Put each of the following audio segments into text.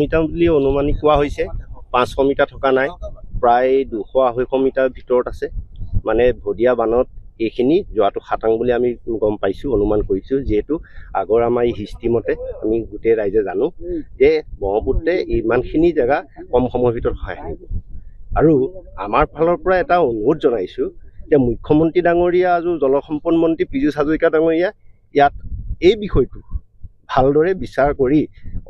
Metre বুলি অনুমানিক কোৱা হৈছে। 500 মিটাৰ থকা নাই, প্ৰায় 200-250 মিটাৰ ভিতৰত আছে। মানে ভদিয়া বানত এইখিনি যোৱাটো খাটাং বুলি আমি গম পাইছোঁ, অনুমান কৰিছোঁ। যিহেতু আগৰ আমাৰ এই হিষ্ট্ৰী মতে আমি গোটেই ৰাইজে জানো যে ব্ৰহ্মপুত্ৰে ইমানখিনি জেগা কম সময়ৰ ভিতৰত সহায় কৰিব। আৰু আমাৰ ফালৰ পৰা এটা অনুৰোধ জনাইছোঁ যে মুখ্যমন্ত্ৰী ডাঙৰীয়া আৰু জলসম্পদ মন্ত্ৰী পীযুষ হাজৰিকা ডাঙৰীয়া ইয়াত এই বিষয়টো ভালদৰে বিচাৰ কৰি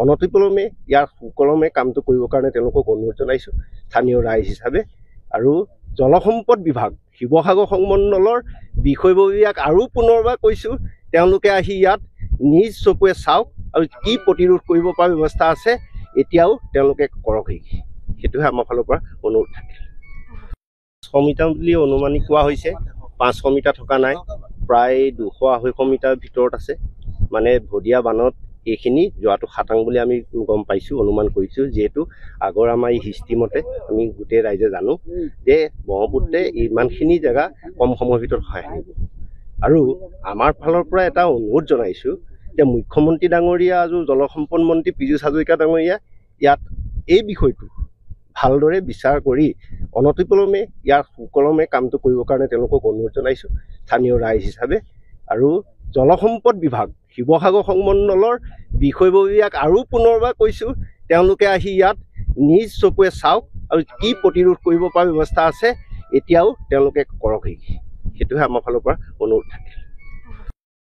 অনতিপলমে ইয়াৰ সুকলমে কামটো কৰিবৰ কাৰণে তেওঁলোকক অনুৰোধ জনাইছোঁ স্থানীয় ৰাইজ হিচাপে। আৰু জলসম্পদ বিভাগ শিৱসাগৰ সংমণ্ডলৰ বিষয়ববীয়াক আৰু পুনৰবাৰ কৈছোঁ, তেওঁলোকে আহি ইয়াত নিজ চকুৱে চাওক আৰু কি প্ৰতিৰোধ কৰিব পৰা ব্যৱস্থা আছে এতিয়াও তেওঁলোকে কৰকহি। সেইটোহে আমাৰ ফালৰ পৰা অনুৰোধ থাকিল। 100 মিটাৰ বুলি অনুমানিক কোৱা হৈছে। 500 মিটাৰ থকা নাই, প্ৰায় 200-250 মিটাৰ ভিতৰত আছে। মানে ভদিয়া বানত এইখিনি যোৱাটো খাটাং বুলি আমি গম পাইছোঁ, অনুমান কৰিছোঁ। যিহেতু আগৰ আমাৰ এই হিষ্ট্ৰী মতে আমি গোটেই ৰাইজে জানো যে ব্ৰহ্মপুত্ৰে ইমানখিনি জেগা কম সময়ৰ ভিতৰত সহায় কৰিব। আৰু আমাৰ ফালৰ পৰা এটা অনুৰোধ জনাইছোঁ যে মুখ্যমন্ত্ৰী ডাঙৰীয়া আৰু জলসম্পদ মন্ত্ৰী পীযুষ হাজৰিকা ডাঙৰীয়া ইয়াত এই বিষয়টো ভালদৰে বিচাৰ কৰি অনতিপলমে ইয়াৰ সুকলমে কামটো কৰিবৰ কাৰণে তেওঁলোকক অনুৰোধ জনাইছোঁ স্থানীয় ৰাইজ হিচাপে। আৰু জলসম্পদ বিভাগ শিৱসাগৰ সংমণ্ডলৰ বিষয়ববীয়াক আৰু পুনৰবাৰ কৈছোঁ, তেওঁলোকে আহি ইয়াত নিজ চকুৱে চাওক আৰু কি প্ৰতিৰোধ কৰিব পৰা ব্যৱস্থা আছে এতিয়াও তেওঁলোকে কৰকহি। সেইটোহে আমাৰ ফালৰ পৰা অনুৰোধ থাকিল।